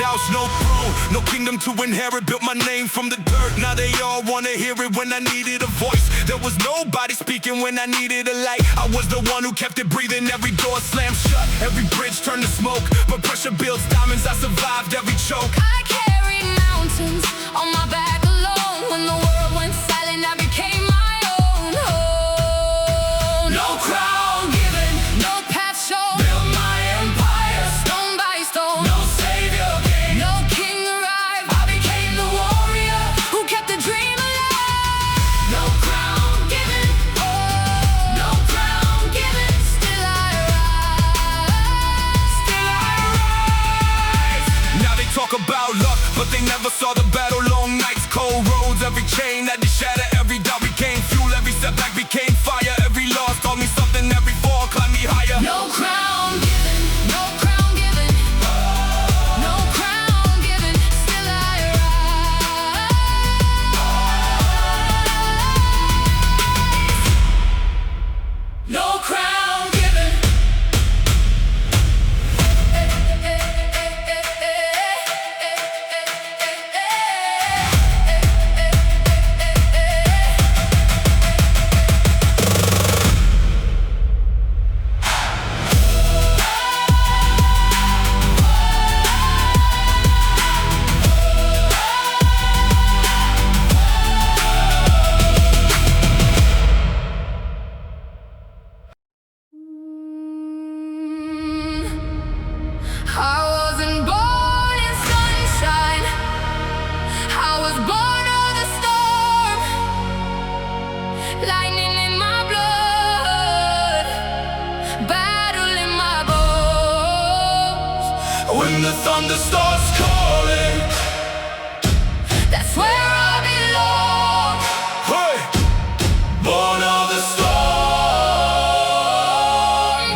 handouts, no throne, no kingdom to inherit. Built my name from the dirt, now they all wanna hear it. When I needed a voice, there was nobody speaking. When I needed a light, I was the one who kept it breathing. Every door slammed shut, every bridge turned to smoke, but pressure builds diamonds. I survived every choke. I carried mountains on my back alone. When the world went silent, I became my own. Oh, No crown given, no path shown, built my empire, stone by stone. no savior came, No king arrived, I became the warrior. who kept the dream alive. No crown given, Oh, no crown given, still I rise. still I rise. Now they talk about luck, but they never saw the battle. Long nights, cold roads, every chain that they shatter. Every doubt became fuel, every setback became fire. Every loss taught me something, every fall climbed me higher. No crown given, no crown given, no crown given, still I rise. No crown given. I wasn't born in sunshine, I was born of the storm. Lightning in my blood, battle in my bones. When the thunder starts calling, That's where I belong. hey, born of the storm,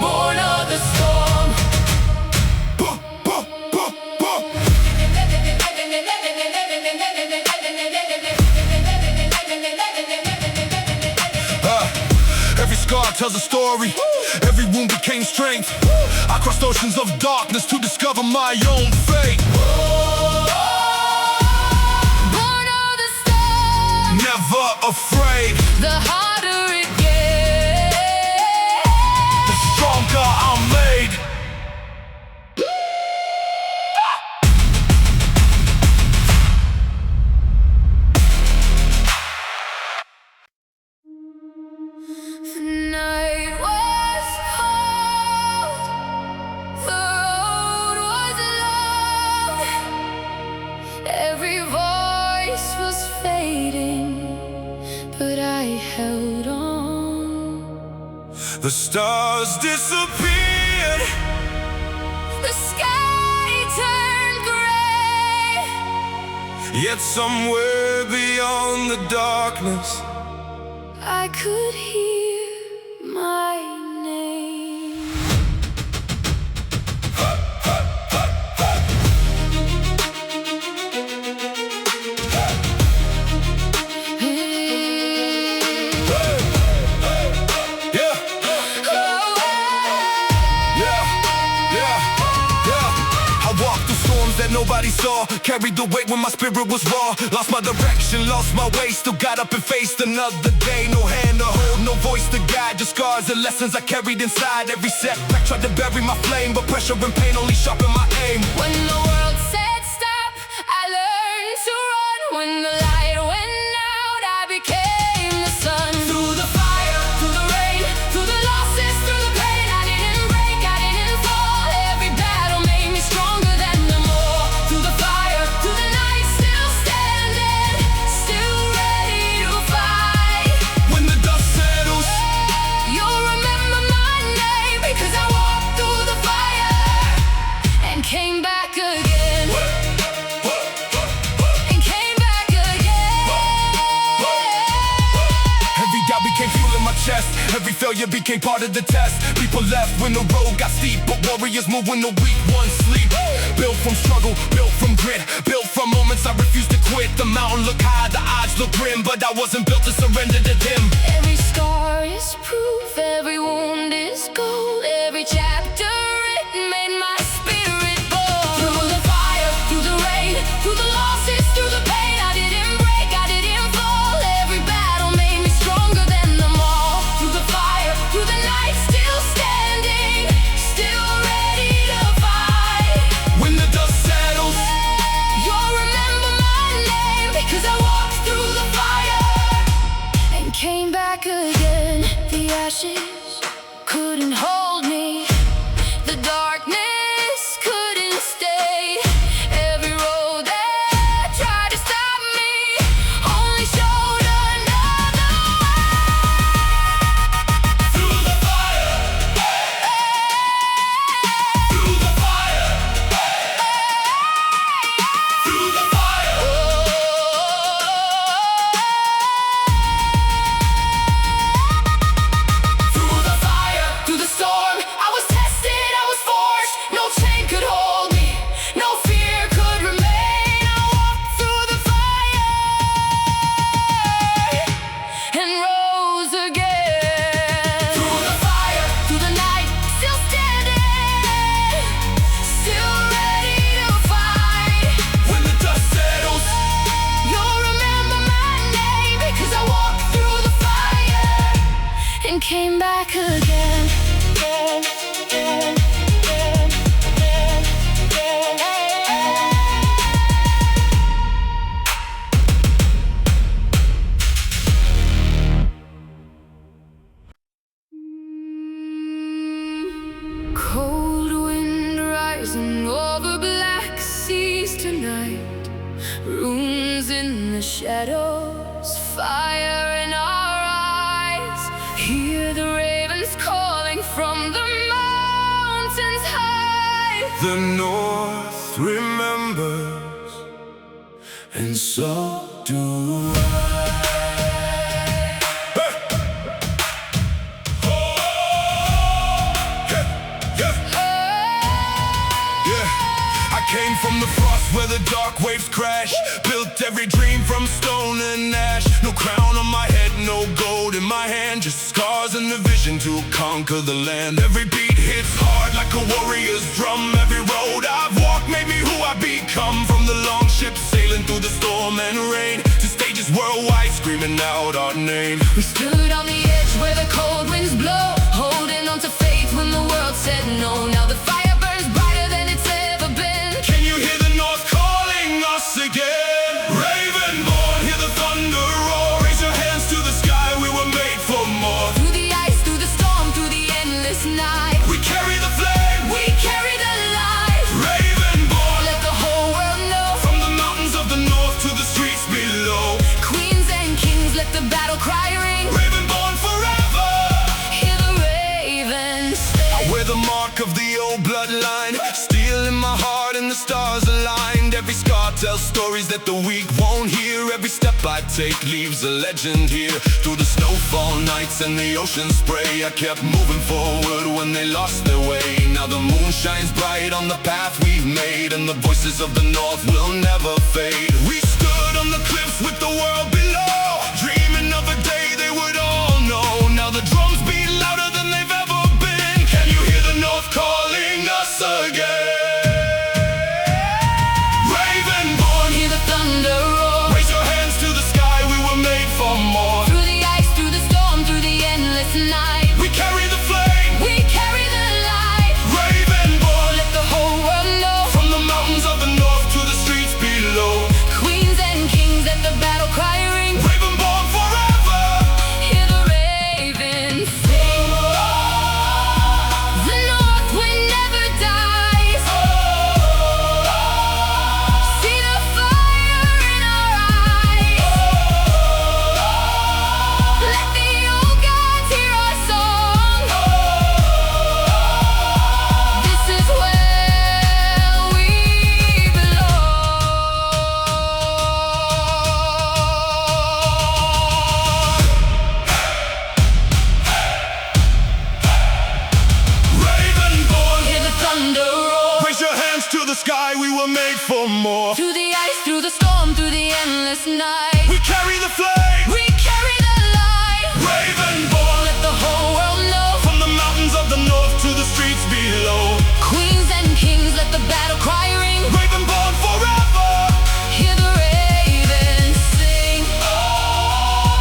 Born of the storm. Buh, buh, buh, buh. Every scar tells a story, every wound became strength. I crossed oceans of darkness to discover my own fate. Born of the storm. Never afraid, The harder it gets, the stronger I'm made. the night was cold, the road was long, every voice was fading, but I held on. The stars disappeared, The sky turned gray, yet somewhere beyond the darkness, I could hear my name. yeah. I walked through storms that nobody saw, carried the weight when my spirit was raw. Lost my direction, lost my way, still got up and faced another day. No hand to hold, no voice to guide, just scars and lessons I carried inside. Every setback tried to bury my flame, but pressure and pain only sharpened my aim. When the world said stop, I learned to run. When the light went out, I became the sun. Through the fire, through the rain, through the losses, through the pain, I didn't break, I didn't fall. Every battle made me stronger than the more. Through the fire, through the night, still standing, still ready to fight. When the dust settles, You'll remember my name, because I walked through the fire and came back again. And came back again. every doubt became fuel in my chest. Every failure became part of the test. People left when the road got steep, but warriors move when the weak ones sleep. Built from struggle, built from grit, built from moments I refused to quit. The mountain looked high, the odds looked grim, but I wasn't built to surrender to them. Every scar is proof, every wound is gold. Every chapter written made my spirit bold. Through the fire, through came back again. Cold wind rising over black seas tonight, runes in the shadows, fire in our eyes. Hear the ravens calling from the mountains high. The North remembers, and so do I. Came from the frost where the dark waves crash. Built every dream from stone and ash. No crown on my head, no gold in my hand, just scars and the vision to conquer the land. Every beat hits hard like a warrior's drum. Every road I've walked made me who I become. From the long ships sailing through the storm and rain, to stages worldwide screaming out our name. We stood on the edge where the cold winds blow, holding on to faith when the world said no. Now the fire burns brighter than it's ever been. Can you hear the North calling us again? Raven born, hear the thunder roar. Raise your hands to the sky, we were made for more. Through the ice, through the storm, through the endless night, We carry the flame, we carry the light. Raven born. Let the whole world know, From the mountains of the north to the streets below. queens and kings, let the battle cry ring. Raven born forever. Hear the ravens sing. I wear the mark of the old bloodline, steel in my heart and the stars aligned. Every scar tells stories that the weak won't hear. Every step I take leaves a legend here. Through the snowfall nights and the ocean spray, I kept moving forward when they lost their way. Now the moon shines bright on the path we've made, and the voices of the North will never fade. We stood on the cliffs with the world below, dreaming of a day they would all know. Now the drums beat louder than they've ever been. Can you hear the North calling us again? Raven born, Hear the thunder roar. raise your hands to the sky, we were made for more. Through the ice, through the storm, through the endless night, We carry the flame, we carry the light. Raven born. Let the whole world know, From the mountains of the north to the streets below. queens and kings, let the battle cry ring. Raven born forever. Hear the ravens sing. The North wind never dies. See the fire in our eyes. Let the old gods hear our song. This is where we belong. Raven born, Hear the thunder roar. raise your hands to the sky, we were made for more. Through the ice, through the storm, through the endless night, We carry the flame, we carry the light. Raven born. Let the whole world know, From the mountains of the north to the streets below. queens and kings, let the battle cry ring. Raven born forever. Hear the ravens sing.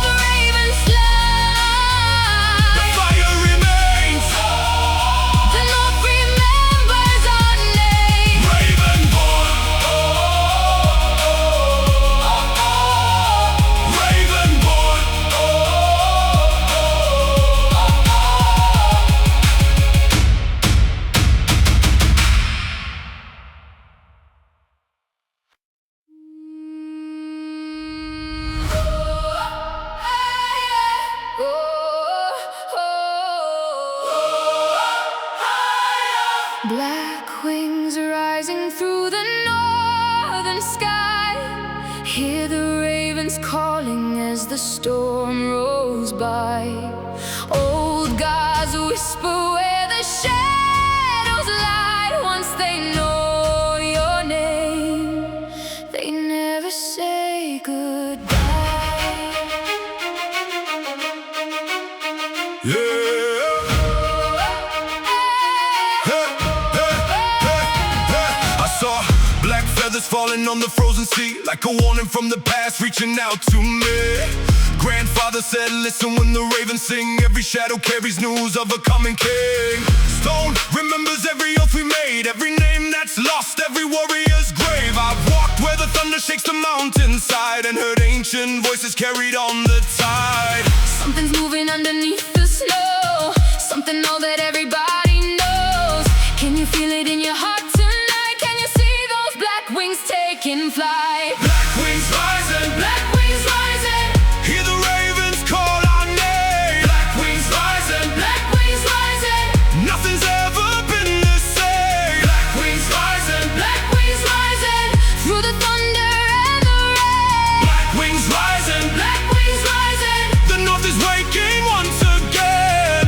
The ravens fly. The fire remains. The North remembers our name. Raven born. Raven born. Black wings rising through the northern sky. Hear the ravens calling as the storm rolls by. Old gods whisper where the shadows lie. Once they know your name, they never say goodbye. Yeah. I saw black feathers falling written on the frozen sea, like a warning from the past reaching out to me. Grandfather said, listen when the ravens sing, every shadow carries news of a coming king. Stone remembers every oath we made, every name that's lost, every warrior's grave. I've walked where the thunder shakes the mountainside and heard ancient voices carried on the tide. Something's moving underneath the snow, something all that everybody knows. Can you feel it in your heart tonight? Can you see those black wings taking flight? Black wings rising, Black wings rising, hear the ravens call our name. Black wings rising, black wings rising, nothing's ever been the same. Black wings rising, black wings rising, through the thunder and the rain. black wings rising, Black wings rising, the north is waking once again.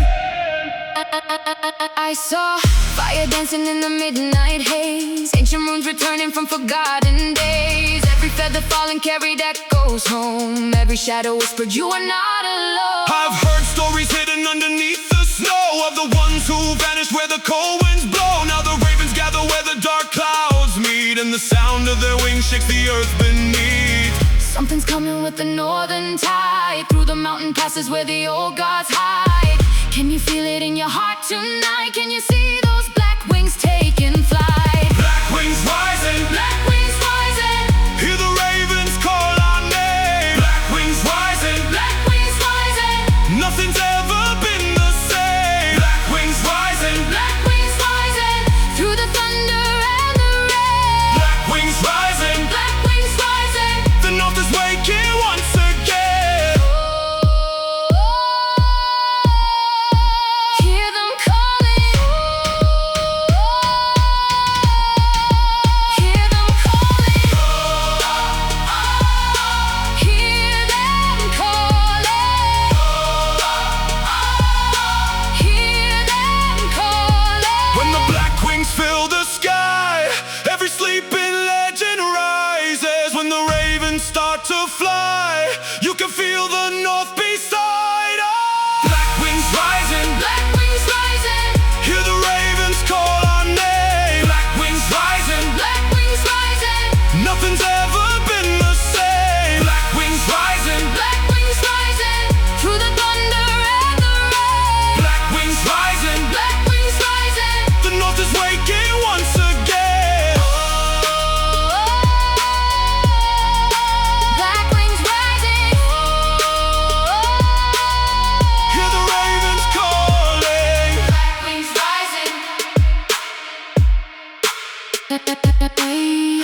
I saw fire dancing in the midnight haze, ancient runes returning from forgotten days. Every feather falling carried echoes home, every shadow whispered you are not alone. I've heard stories hidden underneath the snow of the ones who vanished where the cold winds blow. Now the ravens gather where the dark clouds meet, and the sound of their wings shakes the earth beneath. Something's coming with the northern tide, through the mountain passes where the old gods hide. Can you feel it in your heart tonight? Can you see those black wings taking flight? Black wings rising, Black wings rising, hear the ravens call our name. Black wings rising, black wings rising, nothing's ever been the same. Black wings rising, black wings rising, through the thunder and the rain. black wings rising, Black wings rising, the north is waking once again. hear them calling, hear them calling, hear them calling, hear them calling. When the black wings fill the sky, every sleeping legend rises. When the ravens start to fly, you can feel the north beside us. Black wings rising, Black wings rising, hear the ravens call our name. Black wings rising, black wings rising, nothing's ever been the same. Black wings rising, black wings rising, through the thunder and the rain. black wings rising, Black wings rising, the north is waking once again. black wings rising, Hear the ravens calling. black wings rising,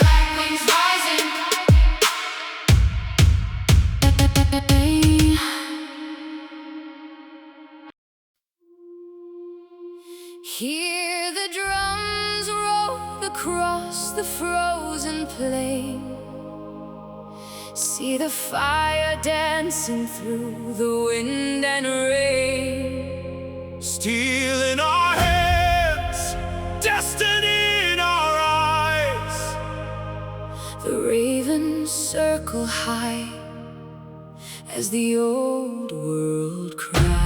black wings rising. Hear the drums roll across the frozen plain. See the fire dancing through the wind and rain. Steel in our hands, destiny in our eyes. The ravens circle high as the old world cries.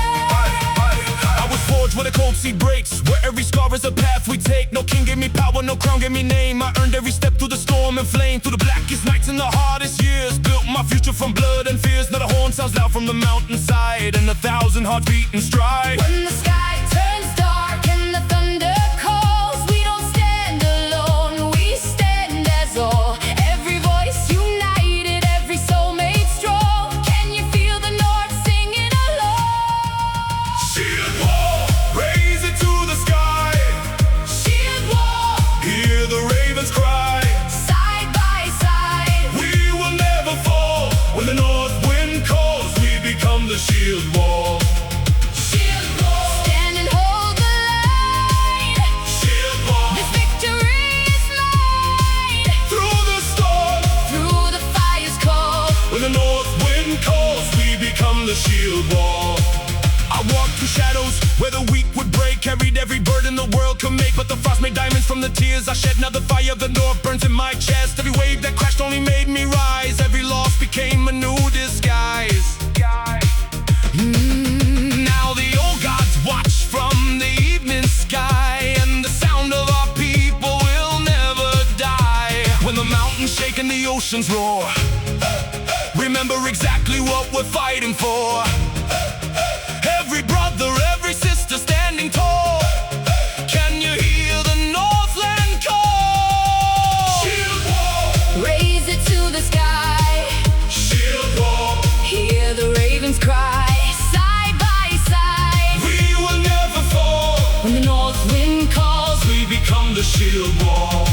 I was forged where the cold sea breaks, where every scar is a path we take. No king gave me power, no crown gave me name. I earned every step through the storm and flame, through the blackest nights and the hardest years. Built my future from blood and fears. Now the horn sounds loud from the mountainside, and 1,000 hearts beating stride. When the sky turns dark and the thunder calls, we don't stand alone, we stand as all. Every voice united, every soul made strong. Can you feel the north singing along? Shield wall, raise it to the sky. Shield wall, Hear the ravens cry. side by side. We will never fall. When the north wind calls, we become the shield wall. Shield wall, stand and hold the line. Shield wall, This victory is mine. through the storm. Through the fire's cold, When the north wind calls, we become the shield wall. I walked through shadows where the weak would break. Carried every burden the world could make, but the frost made made diamonds from the tears I shed. Now the fire of the north burns in my chest. Every wave that crashed only made me rise. Every loss became a new disguise. Now the old gods watch from the evening sky, and the sound of our people will never die. When the mountains shake and the oceans roar, remember exactly what we're fighting for. Every brother, every sister standing tall. Can you hear the Northland call? Shield wall, Raise it to the sky. shield wall. Hear the ravens cry. Side by side. We will never fall. When the north wind calls, We become the shield wall.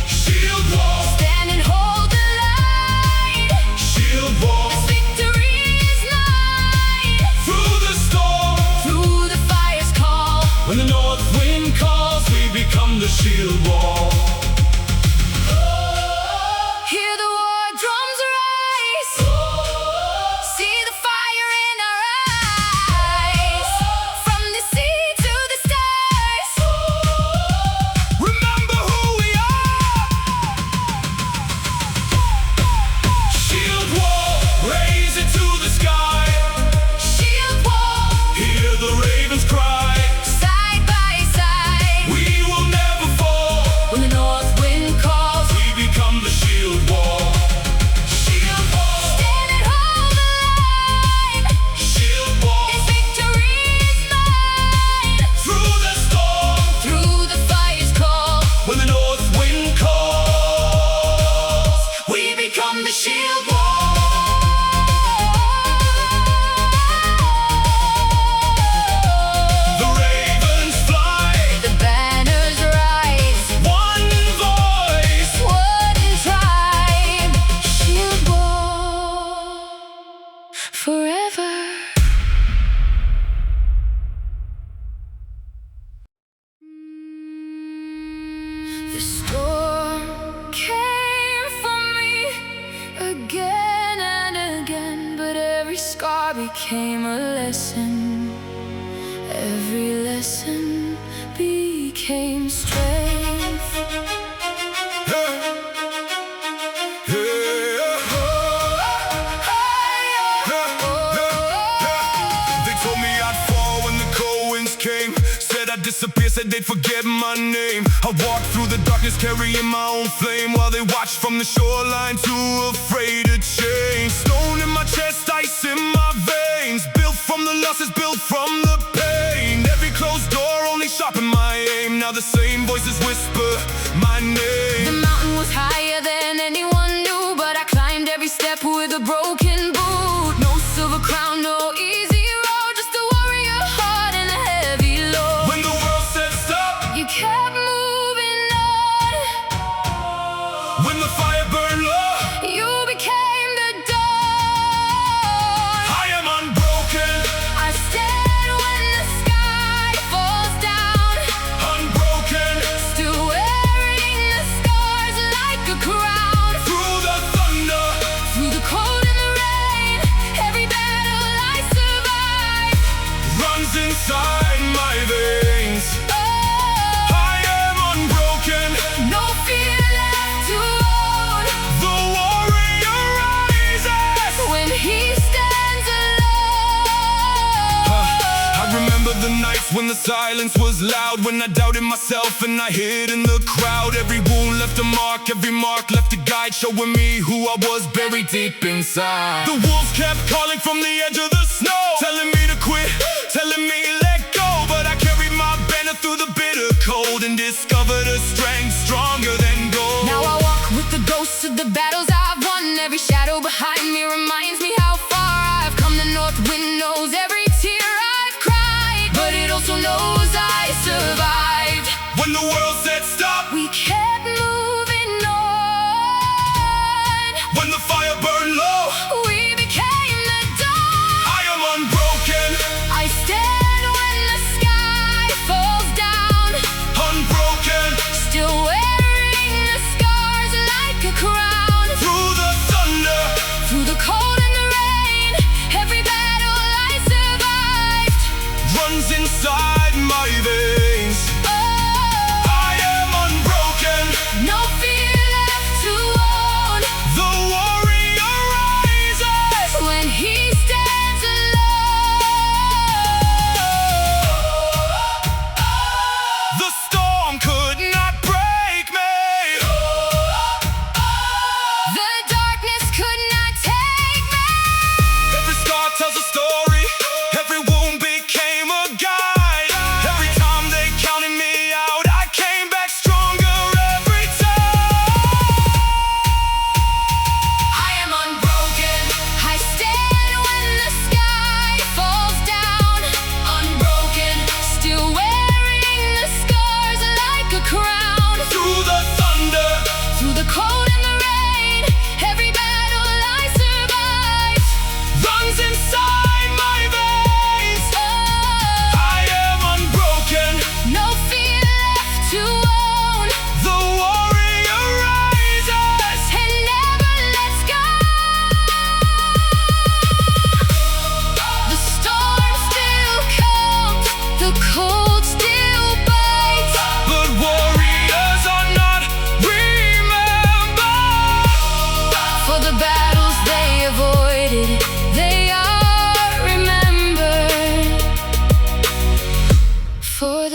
Shield wall, stand and hold the line. shield wall. This victory is mine. Through the storm, Through the fire's call, when the north wind calls, we become the shield wall. hear the war drums rise. See the fire in our eyes. From the sea to the stars. Remember who we are. Shield wall, raise it to the sky. Shield wall, Hear the ravens cry. side by side. We will never fall. When the north wind calls, We become the shield wall. Shield wall, stand and hold the line. shield wall. This victory is mine. Through the storm, Through the fire's call, when the north wind calls, we become the shield wall. The ravens fly, the banners rise. one voice. One tribe, shield wall forever. The storm came for me again and again, but every scar became a lesson. Every lesson became strength. They told me I'd fall when the cold winds came. Said I'd disappear, said they'd forget my name. I walked through the darkness carrying my own flame, while they watched from the shoreline, too afraid to change. Stone in my chest, ice in my veins. Built from the losses, built from the pain. Every closed door only sharpened my aim. Now the same voices whisper my The name. mountain was higher than anyone knew, but I climbed every step with a broken boot. No silver crown, no easy road, just a warrior heart and a heavy load. When the world said stop, You kept moving on. when the fire burned low, You became the dawn. I am unbroken, I stand when the sky falls down, unbroken. still wearing the scars like a crown. Through the thunder, Through the cold and the rain, every battle I survived. runs inside my veins. Oh, I am unbroken, no fear left to own the warrior rises. when he stands alone. I remember the nights when the silence was loud, when I doubted myself and I hid in the crowd. Every wound left a mark, every mark left a guide, showing me who I was buried deep inside. The wolves kept calling from the edge of the snow, telling me to quit, telling me let go. But I carried my banner through the bitter cold and discovered a strength stronger than gold. Now I walk with the ghosts of the battles I've won. Every shadow behind me reminds me how far I've come. The north wind knows every tear I've cried, but it also knows I survived. When the world said stop, We kept moving on. when the fire burned low, We became the dawn. I am unbroken,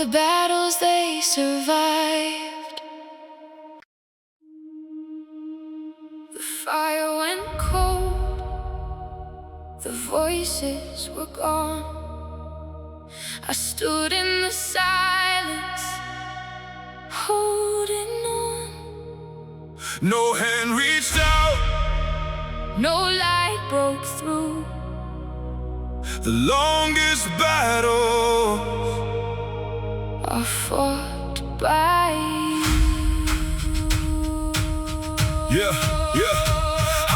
the battles they survived. The fire went cold, the voices were gone. I stood in the silence, holding on. No hand reached out, no light broke through. The longest battles are fought by you. Yeah.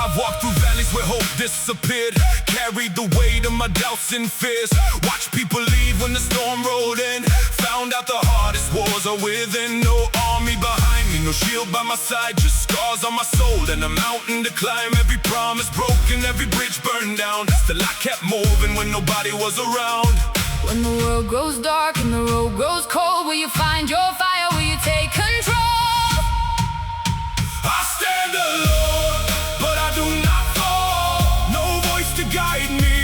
I've walked through valleys where hope disappeared, carried the weight of my doubts and fears. Watched people leave when the storm rolled in, found out the hardest wars are within. No army behind me, no shield by my side, just scars on my soul and a mountain to climb. Every promise broken, every bridge burned down. Still I kept moving when nobody was around. When the world grows dark and the road grows cold, will you find your fire? Will you take control? I stand alone, but I do not fall. No voice to guide me.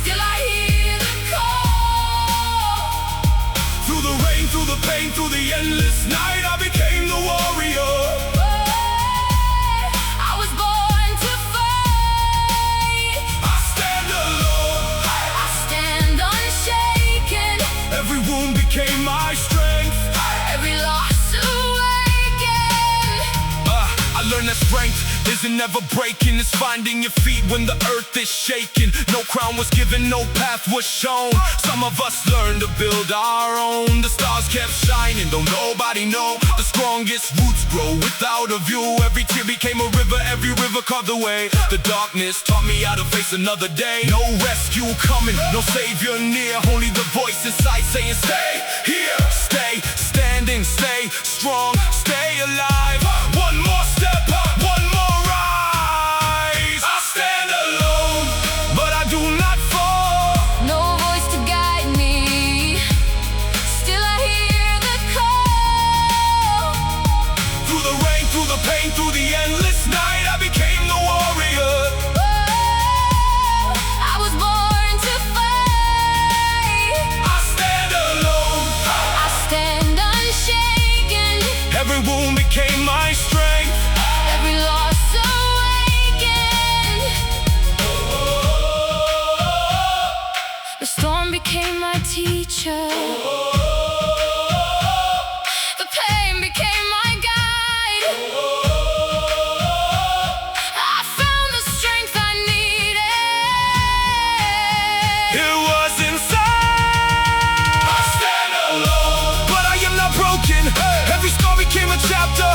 Still I hear the call. Through the rain, through the pain, through the endless night, I became the warrior. I was born to fight. I stand alone, I stand unshaken. every wound became my strength. Every loss awakened. I learned that strength isn't never breaking, it's finding your feet when the earth is shaking. No crown was given, no path was shown. Some of us learned to build our own. The stars kept shining, though nobody know. The strongest roots grow without a view. Every tear became a river, every river carved the way. The darkness taught me how to face another day. No rescue coming, no savior near, only the voice inside saying stay here. Stay standing, stay strong, stay alive. One more step, one more rise. I stand alone, but I do not fall. No voice to guide me. Still I hear the call. Through the rain, through the pain, through the endless night, I became the warrior. I was born to fight. I stand alone, I stand unshaken. every wound became my strength. Every loss awakened. The storm became my teacher. The pain became my guide. I found the strength I needed. It was inside. I stand alone, but I am not broken. Every scar became a chapter.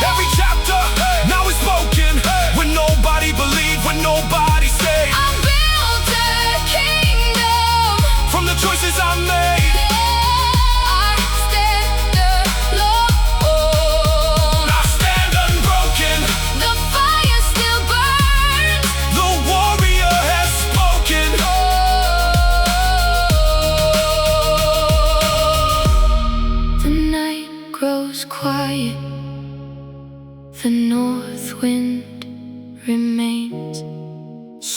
Every chapter now is spoken. When nobody believed, when nobody stayed. I built a kingdom From the choices I made, I stand alone. I stand unbroken. The fire still burns. The warrior has spoken. The night grows quiet. The north wind remains.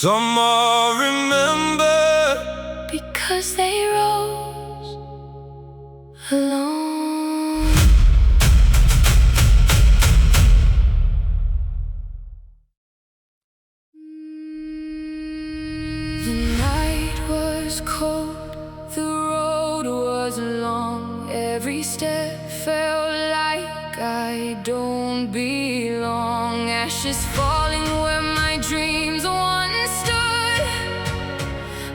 Some are remembered Because they rose alone. The night was cold, the road was long. Every step felt like I don't belong. Ashes falling where my dreams once stood,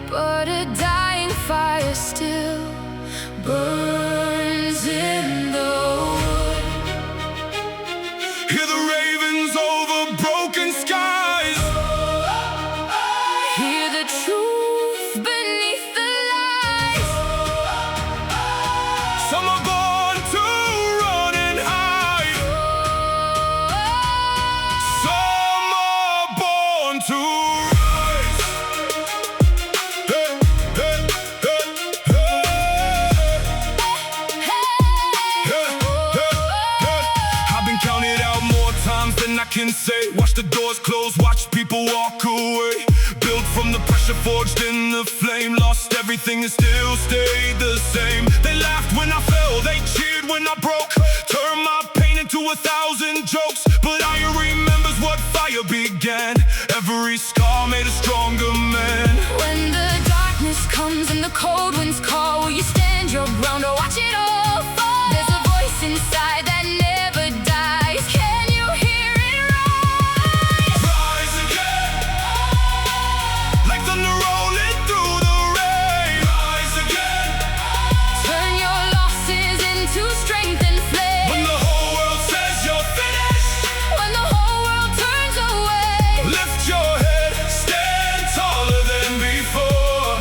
but a dying fire still burns in the wood. Hear the ravens over broken skies. Hear the truth beneath the lies. Some are born to run and hide. Some are born to rise. Hey, hey, hey, hey. Hey, hey, hey. I've been counted out more times than I can say. Watch the doors close, watch people walk away. Built from the pressure, forged in the flame, lost lost everything and still stayed the same. They laughed when I fell, they cheered when I broke. Turned my pain into 1,000 jokes. But iron remembers what fire began. Every scar made a stronger man. When the darkness comes and the cold winds call, will you stand your ground or watch it all fall? There's a voice inside that never dies. Can you hear it rise? Rise again, like thunder rolling through the rain. Rise again, Turn your losses into strength and flame. when the whole world says you're finished. When the whole world turns away. Lift your head, stand taller than before.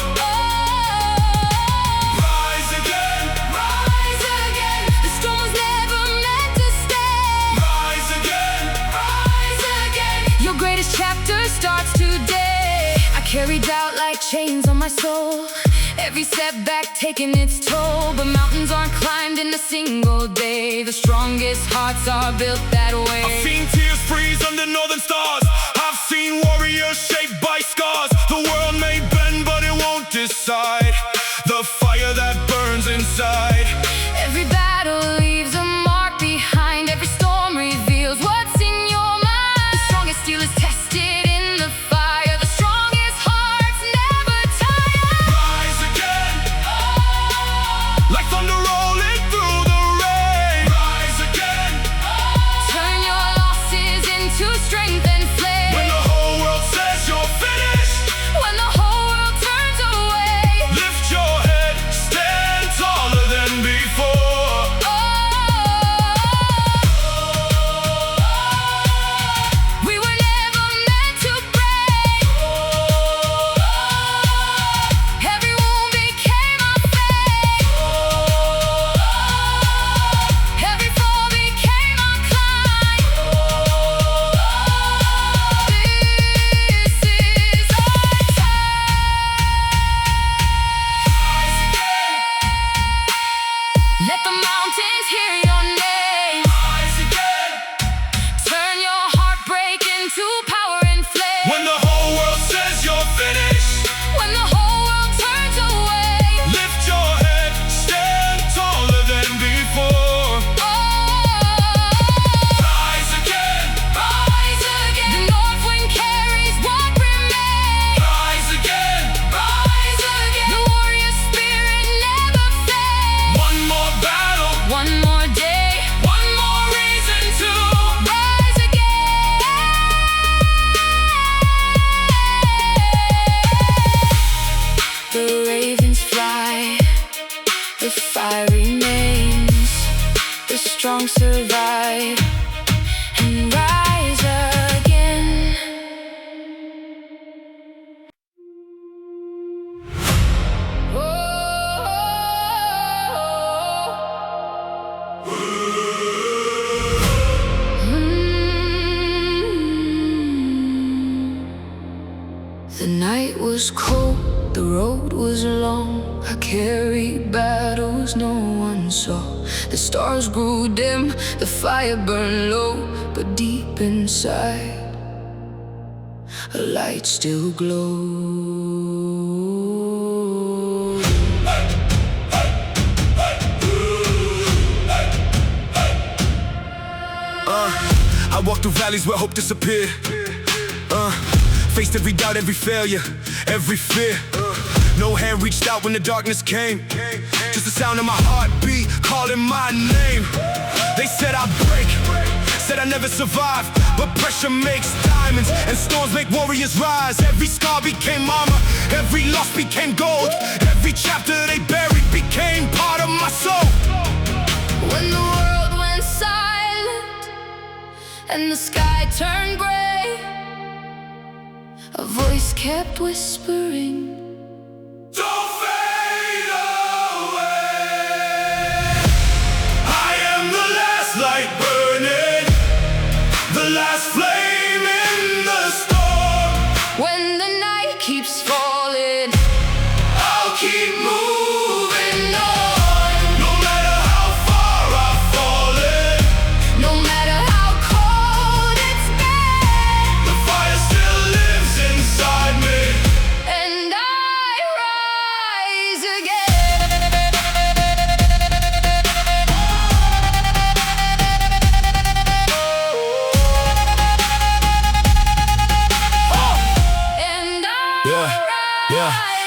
Rise again, Rise again. The storm was never meant to stay. rise again. Rise again. Your greatest chapter starts today. I carry doubt like chains on my soul. Every setback taking its toll. But mountains aren't climbed in a single day. The strongest hearts are built that way. I've seen tears freeze under northern stars. I've seen warriors shaped by scars. The world may bend, but it won't decide the fire that burns inside. Every battle leaves a mark behind. Every storm reveals what's in your mind. The strongest steel is tested in the fire. The strongest hearts never tire. Rise again, like thunder rolling through the rain. Rise again, Turn your losses into strength and flame. when the whole world says you're finished. When the whole world turns away. Lift your head, stand taller than before. We were never meant to break. Every wound became a fate. Every fall became a climb. This is our time. Let the mountains hear your name. Rise again, Turn your heartbreak into power and flame. when the whole world says you're finished. When the whole world turns away. Lift your head, stand taller than before. Rise again, Rise again. The north wind carries what remains. rise again. Rise again. The warrior spirit never fades. One more battle, One more day. one more reason to Rise again. The ravens fly. The fire remains. The strong survive and rise again. The night was cold, the road was long. I carried battles no one saw. The stars grew dim, the fire burned low. But deep inside, a light still glowed. I walked through valleys where hope disappeared. Faced every doubt, every failure, every fear. No hand reached out when the darkness came. Just the sound of my heartbeat calling my name. They said I'd break, said I never survive. But pressure makes diamonds and storms make warriors rise. Every scar became armor, every loss became gold. Every chapter they buried became part of my soul. When the world went silent and the sky turned gray, a voice kept whispering, Don't fade away. I am the last light burning, the last flame in the storm. when the night keeps falling, I'll keep moving on. No matter how far I've fallen, no matter how cold it's been. the fire still lives inside me. And I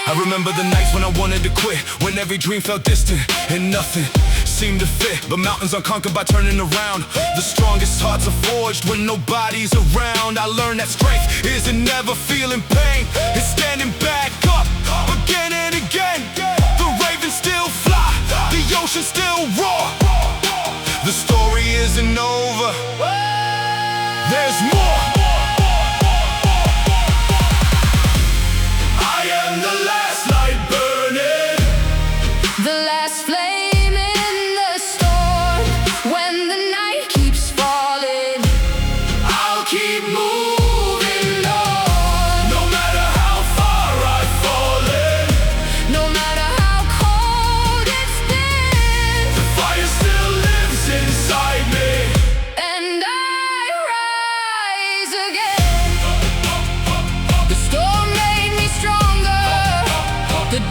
I remember the nights when I wanted to quit, when every dream felt distant and nothing seemed to fit. But mountains unconquered by turning around. The strongest hearts are forged when nobody's around. I learned that strength isn't never feeling pain, it's standing back up again and again. The ravens still fly, the ocean still roar. The story isn't over, there's more. I am the last light burning, The last flame in the storm. When the night keeps falling, I'll keep moving on. No matter how far I've fallen, no matter how cold it's been, the fire still lives inside me. and I rise again. The storm made me stronger. The